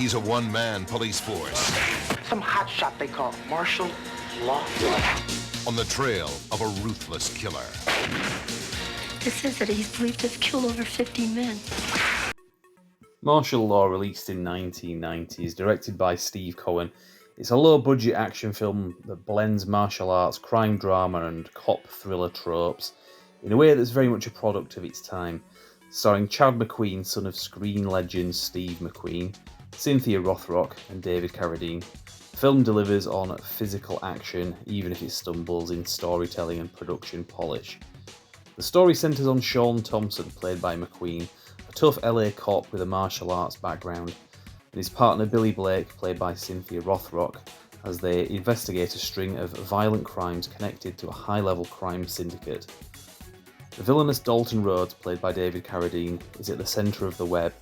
he's a one-man police force. Some hotshot they call martial law. On the trail of a ruthless killer. It says that he's believed to have killed over 50 men. Martial Law, released in 1990, is directed by Steve Cohen. It's a low-budget action film that blends martial arts, crime drama and cop thriller tropes in a way that's very much a product of its time. Starring Chad McQueen, son of screen legend Steve McQueen, Cynthia Rothrock and David Carradine. The film delivers on physical action, even if it stumbles in storytelling and production polish. The story centres on Sean Thompson, played by McQueen, a tough LA cop with a martial arts background, and his partner Billy Blake, played by Cynthia Rothrock, as they investigate a string of violent crimes connected to a high-level crime syndicate. The villainous Dalton Rhodes, played by David Carradine, is at the centre of the web,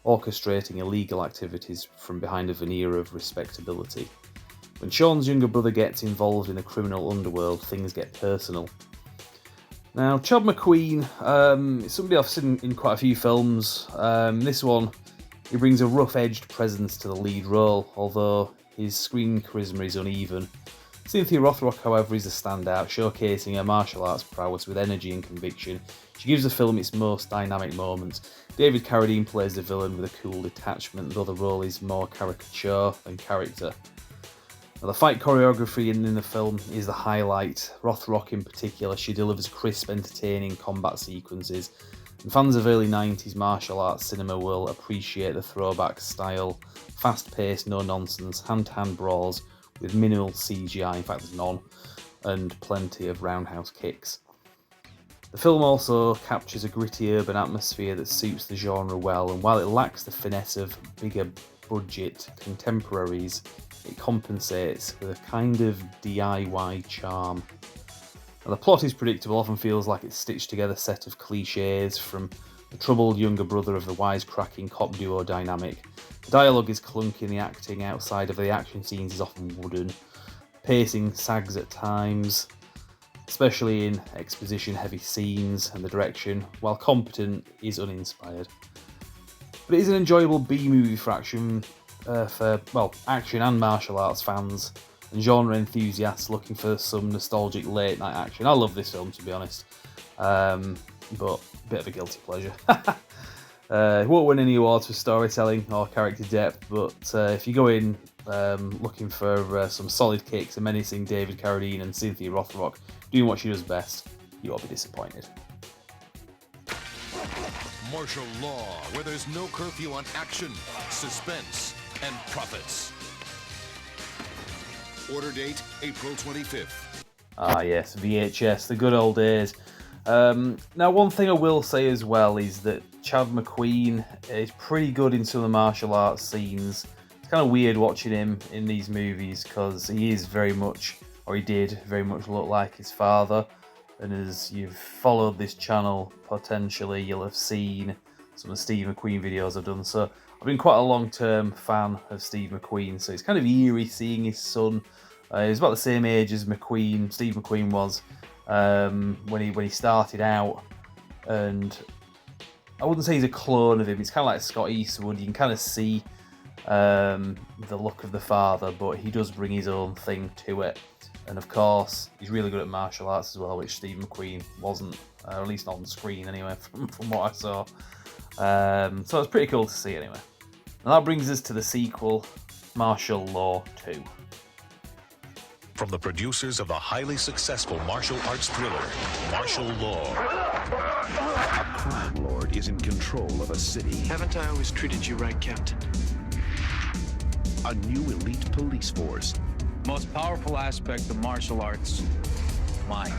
orchestrating illegal activities from behind a veneer of respectability. When Sean's younger brother gets involved in the criminal underworld, things get personal. Now, Chad McQueen is somebody I've seen in quite a few films. This one, he brings a rough-edged presence to the lead role, although his screen charisma is uneven. Cynthia Rothrock, however, is a standout, showcasing her martial arts prowess with energy and conviction. She gives the film its most dynamic moments. David Carradine plays the villain with a cool detachment, though the role is more caricature than character. Now, the fight choreography in the film is the highlight. Rothrock in particular, she delivers crisp, entertaining combat sequences. And fans of early 90s martial arts cinema will appreciate the throwback style, fast-paced, no-nonsense, hand-to-hand brawls with minimal CGI, in fact there's none, and plenty of roundhouse kicks. The film also captures a gritty urban atmosphere that suits the genre well, and while it lacks the finesse of bigger budget contemporaries, it compensates with a kind of DIY charm. Now, the plot is predictable, often feels like it's stitched together set of cliches from the troubled younger brother of the wisecracking cop duo dynamic. The dialogue is clunky and the acting outside of the action scenes is often wooden. Pacing sags at times, especially in exposition-heavy scenes, and the direction, while competent, is uninspired. But it is an enjoyable B-movie for action and martial arts fans and genre enthusiasts looking for some nostalgic late-night action. I love this film, to be honest, but a bit of a guilty pleasure. It won't win any awards for storytelling or character depth, but if you go in looking for some solid kicks and menacing David Carradine and Cynthia Rothrock doing what she does best, you won't be disappointed. Martial law, where there's no curfew on action, suspense, and profits. Order date, April 25th. Ah yes, VHS, the good old days. Now, one thing I will say as well is that Chad McQueen is pretty good in some of the martial arts scenes. It's kind of weird watching him in these movies because he is very much, or he did very much look like his father. And as you've followed this channel, potentially you'll have seen some of the Steve McQueen videos I've done. So I've been quite a long-term fan of Steve McQueen, so it's kind of eerie seeing his son. He was about the same age as Steve McQueen was when he started out, and I wouldn't say he's a clone of him. It's kind of like Scott Eastwood. You can kind of see the look of the father, but he does bring his own thing to it. And of course, he's really good at martial arts as well, which Steve McQueen wasn't, or at least not on screen anyway, from what I saw. So it's pretty cool to see anyway. And that brings us to the sequel, Martial Law 2. From the producers of the highly successful martial arts thriller, Martial Law. A crime lord is in control of a city. Haven't I always treated you right, Captain? A new elite police force. Most powerful aspect of martial arts, mind.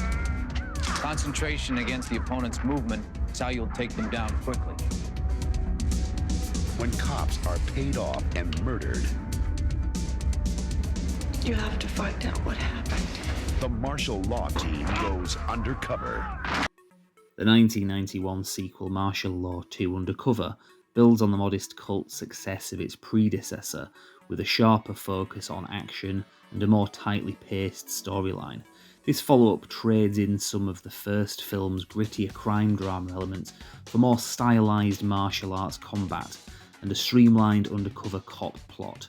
Concentration against the opponent's movement is how you'll take them down quickly. When cops are paid off and murdered, You have to find out what happened. the martial law team goes undercover. The 1991 sequel, Martial Law 2 Undercover, builds on the modest cult success of its predecessor with a sharper focus on action and a more tightly paced storyline. This follow-up trades in some of the first film's grittier crime drama elements for more stylised martial arts combat, and a streamlined undercover cop plot.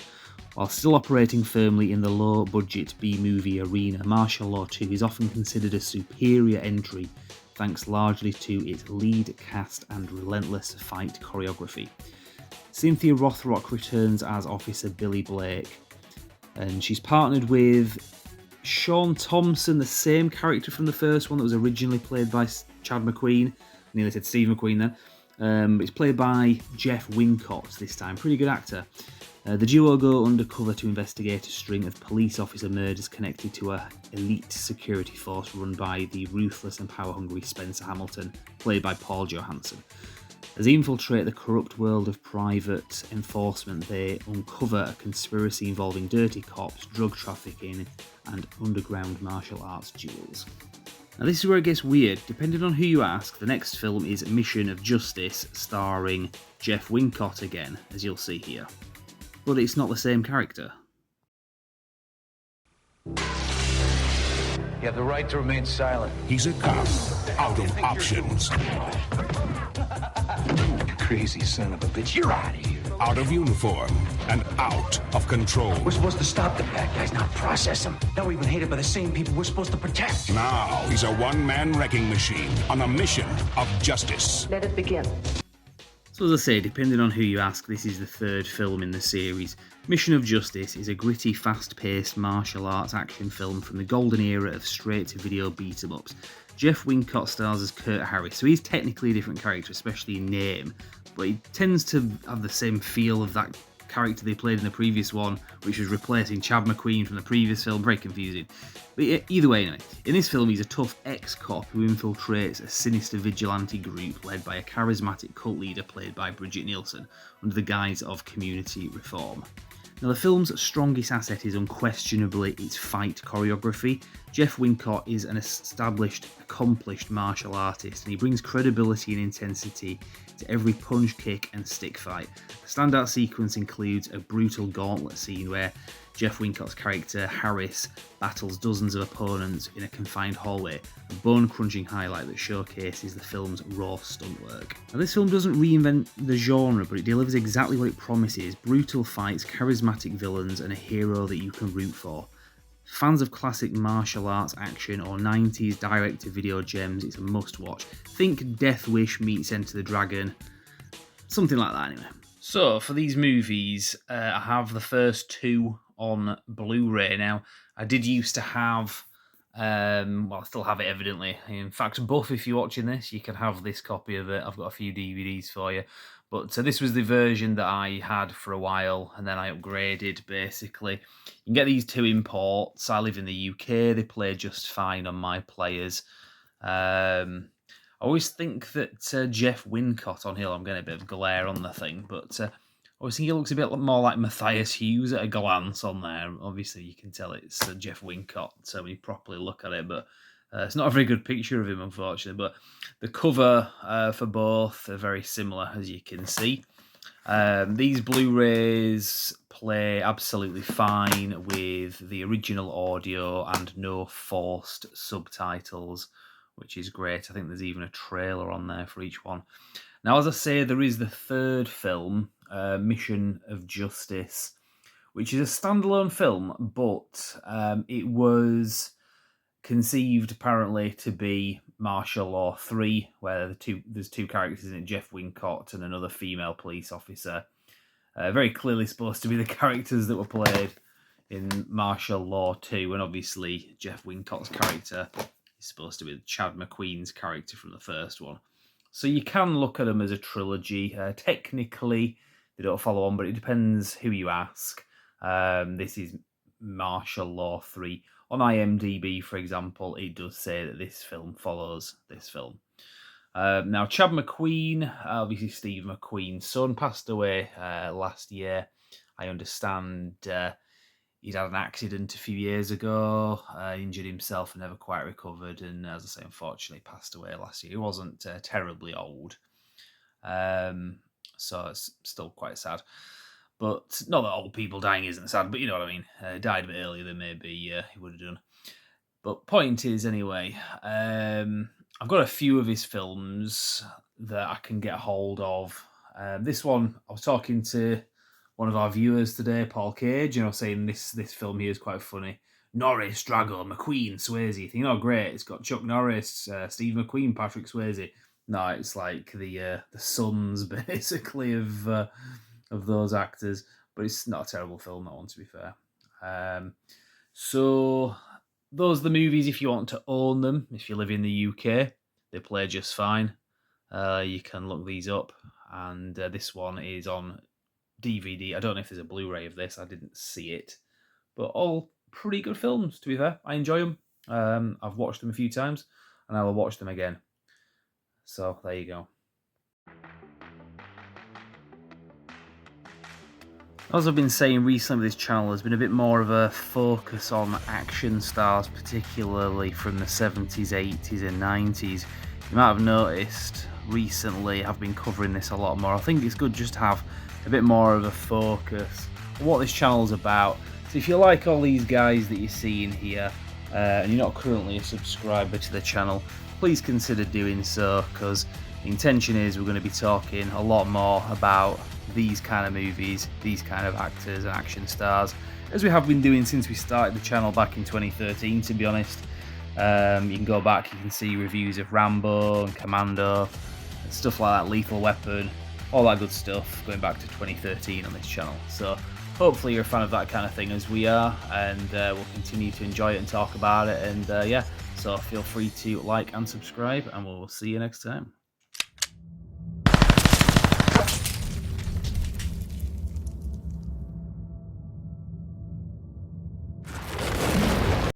While still operating firmly in the low-budget B-movie arena, Martial Law 2 is often considered a superior entry thanks largely to its lead cast and relentless fight choreography. Cynthia Rothrock returns as Officer Billy Blake, and she's partnered with Sean Thompson, the same character from the first one that was originally played by Chad McQueen. I nearly said Steve McQueen then. It's played by Jeff Wincott this time. Pretty good actor. The duo go undercover to investigate a string of police officer murders connected to an elite security force run by the ruthless and power-hungry Spencer Hamilton, played by Paul Johansson. As they infiltrate the corrupt world of private enforcement, they uncover a conspiracy involving dirty cops, drug trafficking, and underground martial arts duels. Now this is where it gets weird. Depending on who you ask, the next film is Mission of Justice, starring Jeff Wincott again, as you'll see here. But it's not the same character. You have the right to remain silent. He's a cop, out of options, You crazy son of a bitch. You're out of here. out of uniform, and out of control. We're supposed to stop the bad guys, not process them. Now we've been hated by the same people we're supposed to protect. Now he's a one-man wrecking machine on a mission of justice. Let it begin. So as I say, depending on who you ask, this is the third film in the series. Mission of Justice is a gritty, fast-paced martial arts action film from the golden era of straight-to-video beat-em-ups. Jeff Wincott stars as Kurt Harris, so he's technically a different character, especially in name, but he tends to have the same feel of that character they played in the previous one, which was replacing Chad McQueen from the previous film. Very confusing. But either way, anyway, in this film he's a tough ex-cop who infiltrates a sinister vigilante group led by a charismatic cult leader played by Bridget Nielsen under the guise of community reform. Now the film's strongest asset is unquestionably its fight choreography. Jeff Wincott is an established, accomplished martial artist, and he brings credibility and intensity to every punch, kick and stick fight. A standout sequence includes a brutal gauntlet scene where Jeff Wincott's character Harris battles dozens of opponents in a confined hallway, a bone-crunching highlight that showcases the film's raw stunt work. Now this film doesn't reinvent the genre, but it delivers exactly what it promises: brutal fights, charismatic villains and a hero that you can root for. Fans of classic martial arts action or 90s direct-to-video gems, it's a must-watch. Think Death Wish meets Enter the Dragon, something like that anyway. So, for these movies, I have the first two on Blu-ray now. I did used to have, well, I still have it evidently. In fact, Buff, if you're watching this, you can have this copy of it. I've got a few DVDs for you. But this was the version that I had for a while, and then I upgraded, basically. You can get these two imports. I live in the UK. They play just fine on my players. I always think that Jeff Wincott on here, I'm getting a bit of glare on the thing, but I always think he looks a bit more like Matthias Hughes at a glance on there. Obviously, you can tell it's Jeff Wincott, so when you properly look at it, but it's not a very good picture of him, unfortunately, but the cover for both are very similar, as you can see. These Blu-rays play absolutely fine with the original audio and no forced subtitles, which is great. I think there's even a trailer on there for each one. Now, as I say, there is the third film, Mission of Justice, which is a standalone film, but it was conceived apparently to be Martial Law 3, where there's two characters in it, Jeff Wincott and another female police officer. Very clearly supposed to be the characters that were played in Martial Law 2, and obviously Jeff Wincott's character is supposed to be Chad McQueen's character from the first one. So you can look at them as a trilogy. Technically, they don't follow on, but it depends who you ask. This is Martial Law 3. On IMDb, for example, it does say that this film follows this film. Now, Chad McQueen, obviously Steve McQueen's son, passed away last year. I understand he'd had an accident a few years ago, injured himself and never quite recovered, and as I say, unfortunately passed away last year. He wasn't terribly old, so it's still quite sad. But not that old people dying isn't sad, but you know what I mean. Died a bit earlier than maybe he would have done. But point is, anyway, I've got a few of his films that I can get hold of This one, I was talking to one of our viewers today, Paul Cage, and I was saying this film here is quite funny. Norris, Drago, McQueen, Swayze. You think, oh great, it's got Chuck Norris, Steve McQueen, Patrick Swayze. No, it's like the sons basically of those actors, but it's not a terrible film, that one, to be fair. So those are the movies if you want to own them. If you live in the UK, they play just fine. You can look these up, and this one is on DVD. I don't know if there's a Blu-ray of this. I didn't see it, but all pretty good films, to be fair. I enjoy them. I've watched them a few times, and I will watch them again. So there you go. As I've been saying recently, this channel has been a bit more of a focus on action stars, particularly from the 70s, 80s and 90s. You might have noticed recently I've been covering this a lot more. I think it's good just to have a bit more of a focus on what this channel's about. So if you like all these guys that you're seeing here, and you're not currently a subscriber to the channel, please consider doing so, because the intention is we're going to be talking a lot more about these kind of movies, these kind of actors and action stars, as we have been doing since we started the channel back in 2013, to be honest. You can go back, you can see reviews of Rambo and Commando, and stuff like that, Lethal Weapon, all that good stuff, going back to 2013 on this channel. So hopefully you're a fan of that kind of thing as we are, and we'll continue to enjoy it and talk about it. And yeah, so feel free to like and subscribe, and we'll see you next time.